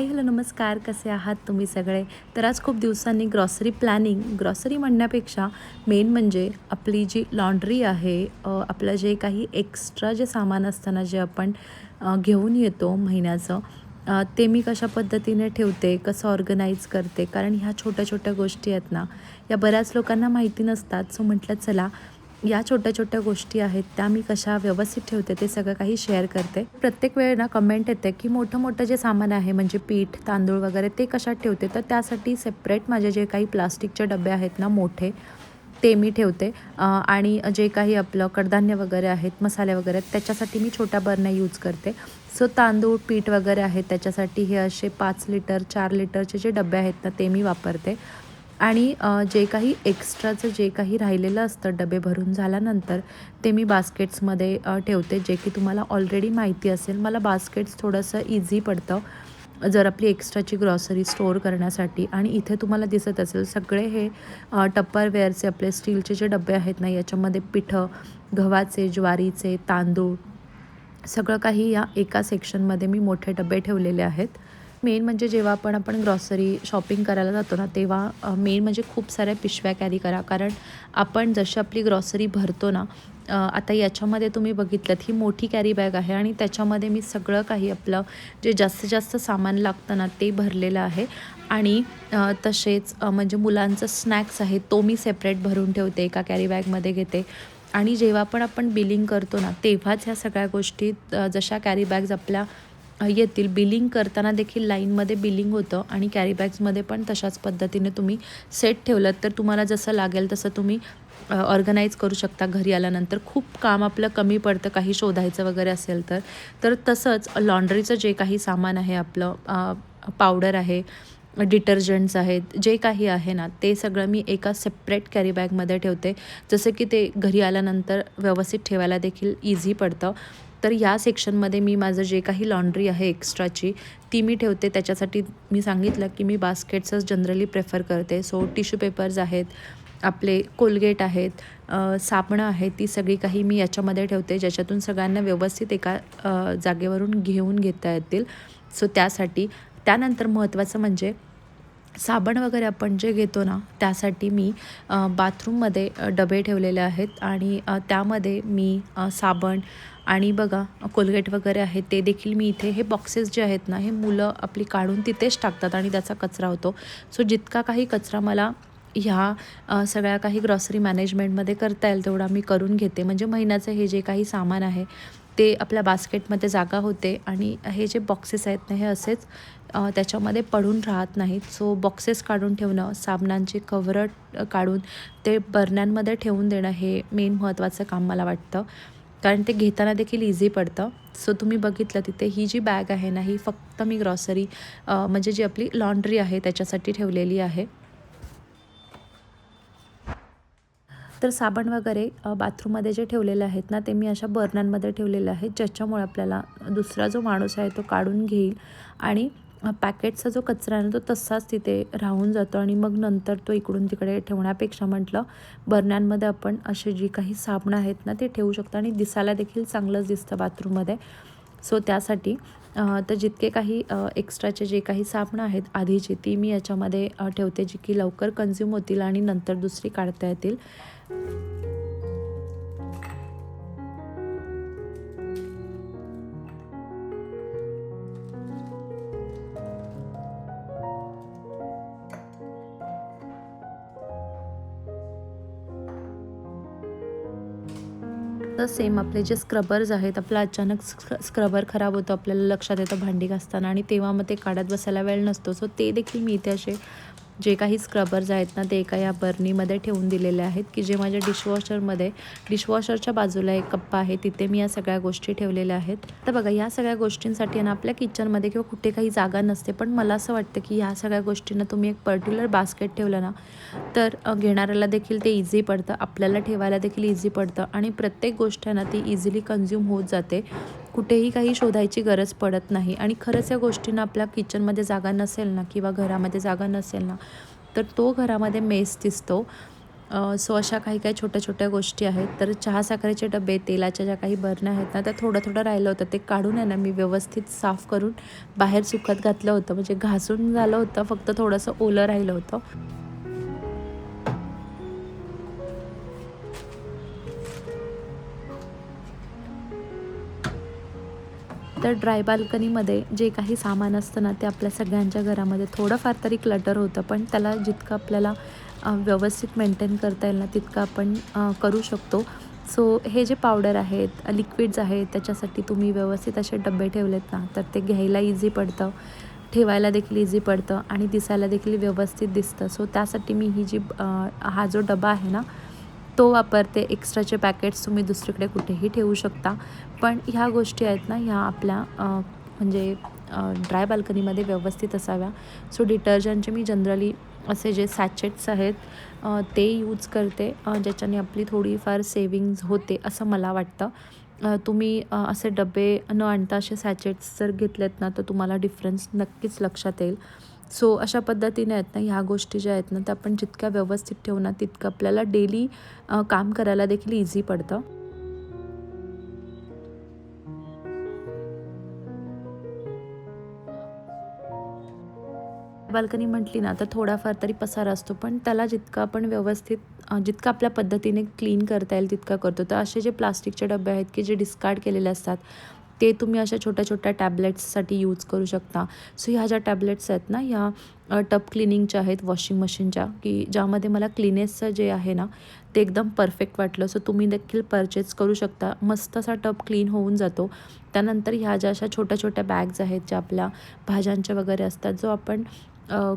Hello नमस्कार, कसे आहात तुम्ही सगळे? तर आज खूप दिवसांनी ग्रॉसरी प्लॅनिंग, ग्रॉसरी म्हणण्यापेक्षा मेन म्हणजे आपली जी लॉन्ड्री आहे, आपलं जे काही एक्स्ट्रा जे सामान असतं ना, जे आपण घेऊन येतो महिन्याचं, ते मी कशा पद्धतीने ठेवते, कसं ऑर्गनाईज करते. कारण ह्या छोट्या-छोट्या गोष्टी आहेत ना, या बऱ्याच लोकांना माहिती नसतात. सो म्हटलं चला या छोट्या-छोट्या गोष्टी आहेत त्या मी कशा व्यवस्थित ठेवते ते सगळं काही शेअर करते. प्रत्येक वेळी ना कमेंट येते, की मोठं-मोठं जे सामान आहे म्हणजे पीठ, तांदूळ वगैरे ते कशात ठेवते? तर त्यासाठी सेपरेट माझे जे काही प्लास्टिकचे डबे आहेत ना मोठे, ते मी ठेवते. आणि जे काही आपलं कडधान्य वगैरे आहेत, मसाले वगैरे आहेत त्याच्यासाठी मी छोट्या बरण्या यूज करते. सो तांदूळ, पीठ वगैरे आहेत त्याच्यासाठी हे असे 5 लिटर, 4 लिटरचे जे डबे आहेत ना ते मी वापरते. आणि जे काही एक्स्ट्राचं जे काही राहिलेलं असतं डबे भरून झाल्यानंतर ते मी बास्केट्समध्ये ठेवते, जे की तुम्हाला ऑलरेडी माहिती असेल. मला बास्केट्स थोडंसं इझी पडतं जर आपली एक्स्ट्राची ग्रॉसरी स्टोअर करण्यासाठी. आणि इथे तुम्हाला दिसत असेल सगळे हे टप्परवेअरचे आपले स्टीलचे जे डबे आहेत ना, याच्यामध्ये पिठं, गव्हाचे, ज्वारीचे, तांदूळ सगळं काही या एका सेक्शनमध्ये मी मोठे डबे ठेवलेले आहेत. मेन म्हणजे जेव्हा आपण ग्रॉसरी शॉपिंग करायला जातो ना, तेव्हा मेन म्हणजे खूप साऱ्या पिशव्या कॅरी करा. कारण आपण जशी आपली ग्रॉसरी भरतो ना, आता याच्यामध्ये तुम्ही बघितलंत ही मोठी कॅरी बॅग आहे आणि त्याच्यामध्ये मी सगळं काही आपलं जे जास्तीत जास्त सामान लागतं ना ते भरलेलं आहे. आणि तसेच म्हणजे मुलांचं स्नॅक्स आहे तो मी सेपरेट भरून ठेवते, एका कॅरी बॅगमध्ये घेते. आणि जेव्हा पण आपण बिलिंग करतो ना, तेव्हाच ह्या सगळ्या गोष्टी जशा कॅरी बॅग्स आपल्या येतील. बिलिंग करताना देखील लाईनमध्ये बिलिंग होतं आणि कॅरी बॅग्समध्ये पण तशाच पद्धतीने तुम्ही सेट ठेवलं तर तुम्हाला जसं लागेल तसं तुम्ही ऑर्गनाईज करू शकता घरी आल्यानंतर. खूप काम आपलं कमी पडतं काही शोधायचं वगैरे असेल तर. तर तसंच लॉन्ड्रीचं जे काही सामान आहे आपलं, पावडर आहे, डिटर्जंट्स आहेत, जे काही आहे ना, ते सगळं मी एका सेपरेट कॅरी बॅगमध्ये ठेवते. जसं की ते घरी आल्यानंतर व्यवस्थित ठेवायला देखील इझी पडतं. तर या सेक्शनमध्ये मी माझं जे काही लॉन्ड्री आहे एक्स्ट्राची, ती मी ठेवते. त्याच्यासाठी मी सांगितलं की मी बास्केट्सच जनरली प्रेफर करते. सो टिश्यू पेपर्स आहेत, आपले कोलगेट आहेत, साबणं आहेत, ती सगळी काही मी याच्यामध्ये ठेवते, ज्याच्यातून सगळ्यांना व्यवस्थित एका जागेवरून घेऊन घेता येतील. सो त्यासाठी. त्यानंतर महत्त्वाचं म्हणजे साबण वगैरे आपण जे घेतो ना, त्यासाठी मी बाथरूममध्ये डबे ठेवलेले आहेत. आणि त्यामध्ये मी साबण आणि बघा कोलगेट वगैरे आहे ते देखील मी इथे, हे बॉक्सेस जे आहेत ना, हे मुलं आपली काढून तिथेच टाकतात आणि त्याचा कचरा होतो. सो जितका काही कचरा मला ह्या सगळ्या काही ग्रॉसरी मॅनेजमेंटमध्ये करता येईल तेवढा मी करून घेते. म्हणजे महिन्याचं हे जे काही सामान आहे ते आपल्या बास्केटमध्ये जागा होते आणि हे जे बॉक्सेस आहेत ना, हे असेच त्याच्यामध्ये पडून राहत नाहीत. सो बॉक्सेस काढून ठेवणं, साबणांची कव्हरं काढून ते बरण्यांमध्ये ठेवून देणं, हे मेन महत्त्वाचं काम मला वाटतं. कारण ते घेताना देखील इझी पडतं. सो तुम्ही बघितलं तिथे ही जी बॅग आहे ना, ही फक्त मी ग्रॉसरी म्हणजे जी आपली लॉन्ड्री आहे त्याच्यासाठी ठेवलेली आहे. तर साबण वगैरे बाथरूममध्ये जे ठेवलेले आहेत ना, ते मी अशा बर्नरमध्ये ठेवलेले आहेत, ज्याच्यामुळे आपल्याला दुसरा जो माणूस आहे तो काढून घेईल. आणि पॅकेटचा जो कचरा आहे ना, तो तसाच तिथे राहून जातो आणि मग नंतर तो इकडून तिकडे ठेवण्यापेक्षा म्हटलं बरण्यांमध्ये आपण अशी जी काही साबणं आहेत ना, ते ठेवू शकतो आणि दिसायला देखील चांगलंच दिसतं बाथरूममध्ये. सो त्यासाठी तर जितके काही एक्स्ट्राचे जे काही साबणं आहेत आधीची, ती मी याच्यामध्ये ठेवते, जी की लवकर कन्झ्युम होतील आणि नंतर दुसरी काढता येतील. तर सेम आपले जे स्क्रबर्स आहेत, आपलं अचानक स्क्रबर खराब होतं, आपल्याला लक्षात येतं भांडी घासताना आणि तेव्हा मग ते काढत बसायला वेळ नसतो. सो ते देखील मी इथे असे जे काही स्क्रबर्स आहेत ना, ते एका या बर्नीमध्ये ठेवून दिलेले आहेत, की जे माझ्या डिशवॉशरच्या बाजूला एक कप्पा आहे, तिथे मी या सगळ्या गोष्टी ठेवलेल्या आहेत. तर बघा या सगळ्या गोष्टींसाठी ना आपल्या किचनमध्ये किंवा कुठे काही जागा नसते, पण मला असं वाटतं की ह्या सगळ्या गोष्टींना तुम्ही एक पर्टिक्युलर बास्केट ठेवलं ना, तर घेणाऱ्याला देखील ते इझी पडतं, आपल्याला ठेवायला देखील इझी पडतं आणि प्रत्येक गोष्ट आहे ना ती इझिली कन्झ्युम होत जाते. कुठेही काही शोधायची गरज पडत नाही. आणि खरंच या गोष्टींना आपल्या किचनमध्ये जागा नसेल ना किंवा घरामध्ये जागा नसेल ना, तर तो घरामध्ये मेस दिसतो. सो अशा काही काही छोट्या छोट्या गोष्टी आहेत. तर चहा साखरेचे डबे, तेलाच्या ज्या काही बरण्या आहेत ना, त्या थोडं थोडं राहिलं होतं ते काढून आहे ना मी व्यवस्थित साफ करून बाहेर सुकत घातलं होतं. म्हणजे घासून झालं होतं, फक्त थोडंसं ओलं राहिलं होतं. तर ड्राय बाल्कनीमध्ये जे काही सामान असतं ना, ते आपल्या सगळ्यांच्या घरामध्ये थोडंफार तरी क्लटर होतं, पण त्याला जितकं आपल्याला व्यवस्थित मेंटेन करता येईल ना, तितकं आपण करू शकतो. सो हे जे पावडर आहेत, लिक्विड्स आहेत, त्याच्यासाठी तुम्ही व्यवस्थित असे डबे ठेवलेत ना, तर ते घ्यायला इझी पडतं, ठेवायला देखील इझी पडतं आणि दिसायला देखील व्यवस्थित दिसतं. सो त्यासाठी मी ही जी हा जो डबा आहे ना, तो वापरते. एक्स्ट्राचे पॅकेट्स तुम्ही दुसरीकडे कुठेही ठेवू शकता. पण ह्या गोष्टी आहेत ना, ह्या आपल्या म्हणजे ड्राय बाल्कनीमध्ये व्यवस्थित असाव्या. सो डिटर्जंटचे मी जनरली असे जे सॅचेट्स आहेत ते यूज करते, ज्याच्याने आपली थोडीफार सेविंग्ज होते असं मला वाटतं. तुम्ही असे डबे न आणता असे सॅचेट्स जर घेतलेत ना, तर तुम्हाला डिफरन्स नक्कीच लक्षात येईल. सो अशा पद्धतीने आहेत ना, ह्या गोष्टी ज्या आहेत ना, त्या आपण जितक्या व्यवस्थित ठेवू ना, तितकं आपल्याला डेली काम करायला देखील इझी पडतं. बाल्कनी म्हटली ना, तर थोडाफार तरी पसारा असतो, पण त्याला जितकं आपण व्यवस्थित जितकं आपल्या पद्धतीने क्लीन करता येईल तितकं करतो. तर असे जे प्लास्टिकचे डबे आहेत, की जे डिस्कार्ड केलेले असतात, ते तुम्ही अशा छोट्या-छोट्या टॅबलेट्ससाठी यूज करू शकता. सो ह्या ज्या टॅबलेट्स आहेत ना, ह्या टब क्लिनिंगच्या आहेत वॉशिंग मशीनच्या, की ज्यामध्ये मला क्लीनेसचं जे आहे ना, ते एकदम परफेक्ट वाटलं. सो तुम्ही देखील परचेस करू शकता. मस्त असा टब क्लीन होऊन जातो. त्यानंतर ह्या ज्या अशा छोट्या-छोट्या बॅग्स आहेत, ज्या आपल्या भाज्यांच्या वगैरे असतात, जो आपण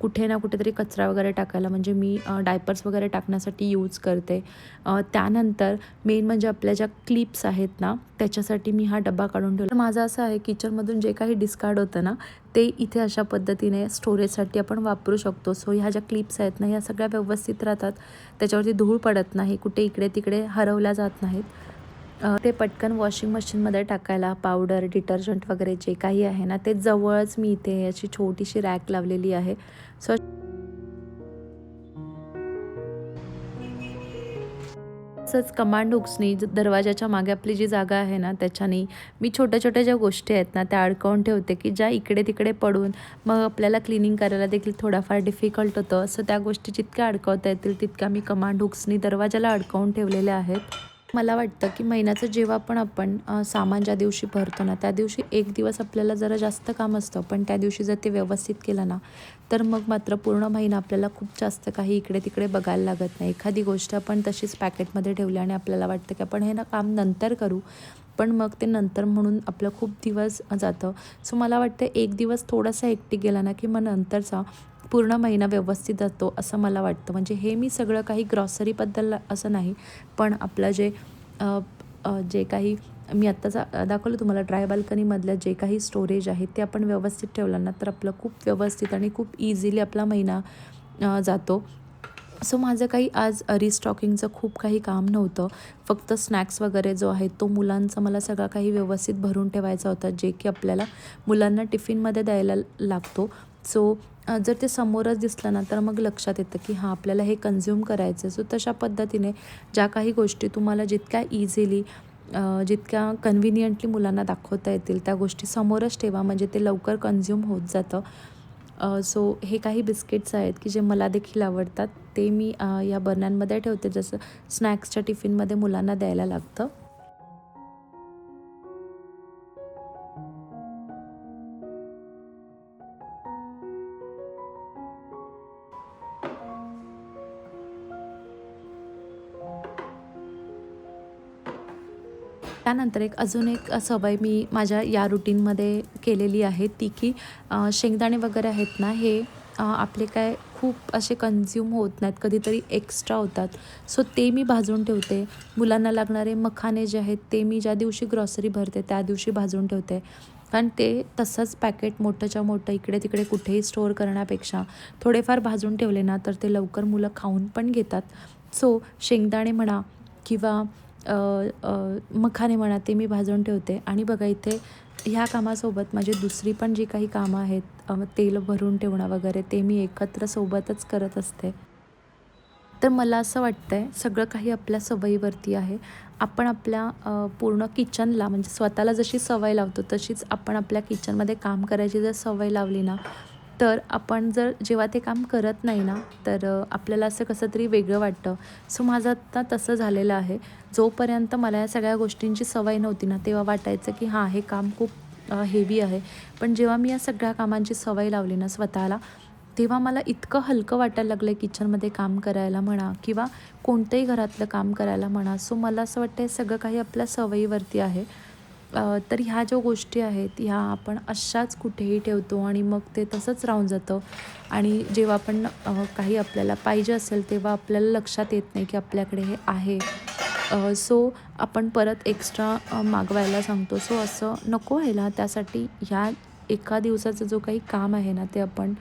कुठे ना कुठेतरी कचरा वगैरे टाकायला, म्हणजे मी डायपर्स वगैरे टाकण्यासाठी यूज करते. त्यानंतर मेन म्हणजे आपल्या ज्या क्लिप्स आहेत ना, त्याच्यासाठी मी हा डबा काढून ठेवला. तर माझं असं आहे, किचनमधून जे काही डिस्कार्ड होतं ना, ते इथे अशा पद्धतीने स्टोरेजसाठी आपण वापरू शकतो. सो ह्या ज्या क्लिप्स आहेत ना, ह्या सगळ्या व्यवस्थित राहतात. त्याच्यावरती धूळ पडत नाही, कुठे इकडे-तिकडे हरवल्या जात नाहीत. ते पटकन वॉशिंग मशीनमध्ये टाकायला पावडर, डिटर्जंट वगैरे जे काही आहे ना, ते जवळच मी इथे अशी छोटीशी रॅक लावलेली आहे. सो तसंच कमांड हुक्सनी दरवाजाच्या मागे आपली जी जागा आहे ना, त्याच्याने मी छोट्या-छोट्या ज्या गोष्टी आहेत ना, त्या अडकवून ठेवते, की ज्या इकडे-तिकडे पडून मग आपल्याला क्लिनिंग करायला देखील थोडाफार डिफिकल्ट होतं. सो त्या गोष्टी जितक्या अडकवता येतील तितक्या मी कमांड हुक्सनी दरवाजाला अडकवून ठेवलेल्या आहेत. मला वाटतं की महिन्याचं जेव्हा पण आपण सामान ज्या दिवशी भरतो ना, त्या दिवशी एक दिवस आपल्याला जरा जास्त काम असतं, पण त्या दिवशी जर ते व्यवस्थित केलं ना, तर मग मात्र पूर्ण महिना आपल्याला खूप जास्त काही इकडे-तिकडे बघायला लागत नाही. एखादी गोष्ट आपण तशीच पॅकेटमध्ये ठेवली आणि आपल्याला वाटतं की आपण हे ना काम नंतर करू, पण मग ते नंतर म्हणून आपलं खूप दिवस जातं. सो मला वाटतं एक दिवस थोडासा हेक्टिक गेला ना, की मग नंतरचा पूर्ण महिना व्यवस्थित जातो असं मला वाटतं. म्हणजे हे मी सगळं काही ग्रॉसरीबद्दल असं नाही, पण आपलं जे अ, जे काही मी आत्ताचा दाखवलं तुम्हाला ड्राय बाल्कनीमधलं जे काही स्टोरेज आहे ते आपण व्यवस्थित ठेवलं ना, तर आपलं खूप व्यवस्थित आणि खूप इझिली आपला महिना जातो. सो माझं काही आज रिस्टॉकिंगचं खूप काही काम नव्हतं. फक्त स्नॅक्स वगैरे जो आहे तो मुलांचा मला सगळा काही व्यवस्थित भरून ठेवायचा होता, जे की आपल्याला मुलांना टिफिनमध्ये द्यायला लागतो. सो जर ते समोरच दिसलं ना, तर मग लक्षात येतं की हां, आपल्याला हे कन्झ्युम करायचं आहे. सो तशा पद्धतीने ज्या काही गोष्टी तुम्हाला जितक्या इझिली जितक्या कन्व्हिनियंटली मुलांना दाखवता येतील त्या गोष्टी समोरच ठेवा, म्हणजे ते लवकर कन्झ्युम होत जातं. सो हे काही बिस्किट्स आहेत की जे मला देखील आवडतात, ते मी या बरण्यांमध्ये ठेवते, जसं स्नॅक्सच्या टिफिनमध्ये मुलांना द्यायला लागतं. त्यानंतर अजून एक सवय मी माझ्या या रुटीनमध्ये केलेली आहे, ती की शेंगदाणे वगैरे आहेत ना, हे आपले काय खूप असे कन्झ्युम होत नाहीत, कधीतरी एक्स्ट्रा होतात. सो ते मी भाजून ठेवते. मुलांना लागणारे मखाने जे आहेत ते मी ज्या दिवशी ग्रॉसरी भरते त्या दिवशी भाजून ठेवते. कारण ते तसंच पॅकेट मोठंच्या मोठं इकडे-तिकडे कुठेही स्टोअर करण्यापेक्षा थोडेफार भाजून ठेवले ना, तर ते लवकर मुलं खाऊन पण घेतात. सो शेंगदाणे म्हणा किंवा अ, अ, मखाने म्हणा, ते मी भाजून ठेवते. आणि बघा इथे ह्या कामासोबत माझी दुसरी पण जी काही कामं आहेत, तेल भरून ठेवणं वगैरे, ते मी एकत्र सोबतच करत असते. तर मला असं वाटतं आहे सगळं काही आपल्या सवयीवरती आहे. आपण आपल्या पूर्ण किचनला म्हणजे स्वतःला जशी सवय लावतो तशीच आपण आपल्या किचनमध्ये काम करायची जर सवय लावली ना, तर आपण जर जेव्हा ते काम करत नाही ना, तर आपल्याला असं कसं तरी वेगळं वाटतं. सो माझं आत्ता तसं झालेलं आहे. जोपर्यंत मला या सगळ्या गोष्टींची सवय नव्हती ना, तेव्हा वाटायचं की हां, हे काम खूप हेवी आहे. पण जेव्हा मी या सगळ्या कामांची सवय लावली ना स्वतःला, तेव्हा मला इतकं हलकं वाटायला लागलं किचनमध्ये काम करायला म्हणा किंवा कोणतंही घरातलं काम करायला म्हणा. सो मला असं वाटतं हे सगळं काही आपल्या सवयीवरती आहे. तर ह्या ज्या गोष्टी आहेत ह्या आपण अशाच कुठेही ठेवतो आणि मग ते तसंच राहून जातं आणि जेव्हा आपण काही आपल्याला पाहिजे असेल तेव्हा आपल्याला लक्षात येत नाही की आपल्याकडे हे आहे. सो आपण परत एक्स्ट्रा मागवायला सांगतो. सो असं नको व्हायला. त्यासाठी ह्या एका दिवसाचं जो काही काम आहे ना, ते आपण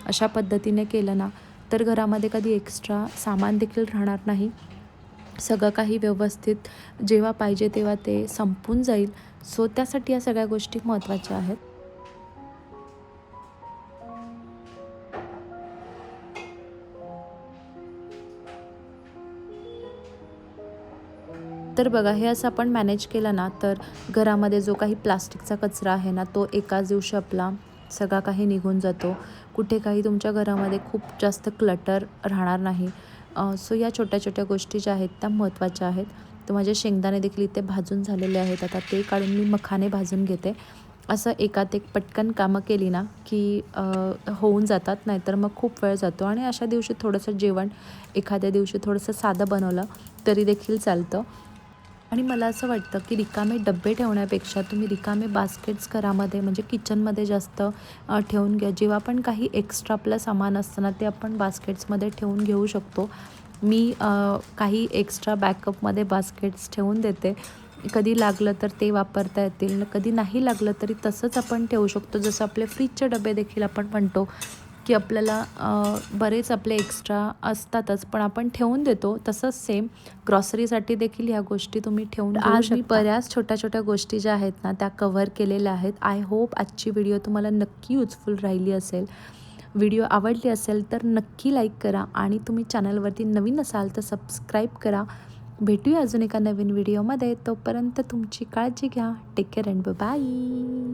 अशा पद्धतीने केलं ना, तर घरामध्ये कधी एक्स्ट्रा सामान देखील राहणार नाही. सगळं काही व्यवस्थित जेव्हा पाहिजे तेव्हा ते संपून जाईल. सो त्यासाठी या सगळ्या गोष्टी महत्त्वाच्या आहेत. तर बघा हे असं आपण मॅनेज केलं ना, तर घरामध्ये जो काही प्लास्टिकचा कचरा आहे ना, तो एकाच दिवशी आपला सगळा काही निघून जातो. कुठे काही तुमच्या घरामध्ये खूप जास्त क्लटर राहणार नाही. सो या छोट्या-छोट्या गोष्टी ज्या आहेत त्या महत्त्वाच्या आहेत. तर माझे शेंगदाणे देखील इथे भाजून झालेले आहेत. आता ते काढून मी मखाने भाजून घेते. असं एकात एक पटकन कामं केली ना, की होऊन जातात. नाहीतर मग खूप वेळ जातो आणि अशा दिवशी थोडंसं जेवण एखाद्या दिवशी थोडंसं साधं बनवलं तरी देखील चालतं. आणि मला असं वाटतं की रिकामे डब्बे ठेवण्यापेक्षा तुम्ही रिकामे बास्केट्स घरामध्ये म्हणजे किचनमध्ये जास्त ठेवून घ्या. जेव्हा पण काही एक्स्ट्रा आपलं सामान असतं ना, ते आपण बास्केट्समध्ये ठेवून घेऊ शकतो. मी काही एक्स्ट्रा बॅकअपमध्ये बास्केट्स ठेवून देते. कधी लागलं तर ते वापरता येतील. कधी नाही लागलं तरी तसंच आपण ठेवू शकतो. जसं आपले फ्रीजचे डबे देखील आपण म्हणतो की आपल्याला बरेच आपले एक्स्ट्रा असतातच, पण आपण ठेवून देतो. तसंच सेम ग्रॉसरीसाठी देखील ह्या गोष्टी तुम्ही ठेवून घेऊ आज मी शकता. बऱ्याच छोट्या-छोट्या गोष्टी ज्या आहेत ना, त्या कव्हर केलेल्या आहेत. आय होप आजची व्हिडिओ तुम्हाला नक्की युजफुल राहिली असेल. व्हिडिओ आवडली असेल तर नक्की लाईक करा आणि तुम्ही चॅनलवरती नवीन असाल तर सबस्क्राईब करा. भेटूया अजून एका नवीन व्हिडिओमध्ये. तोपर्यंत तुमची काळजी घ्या. Take care and bye.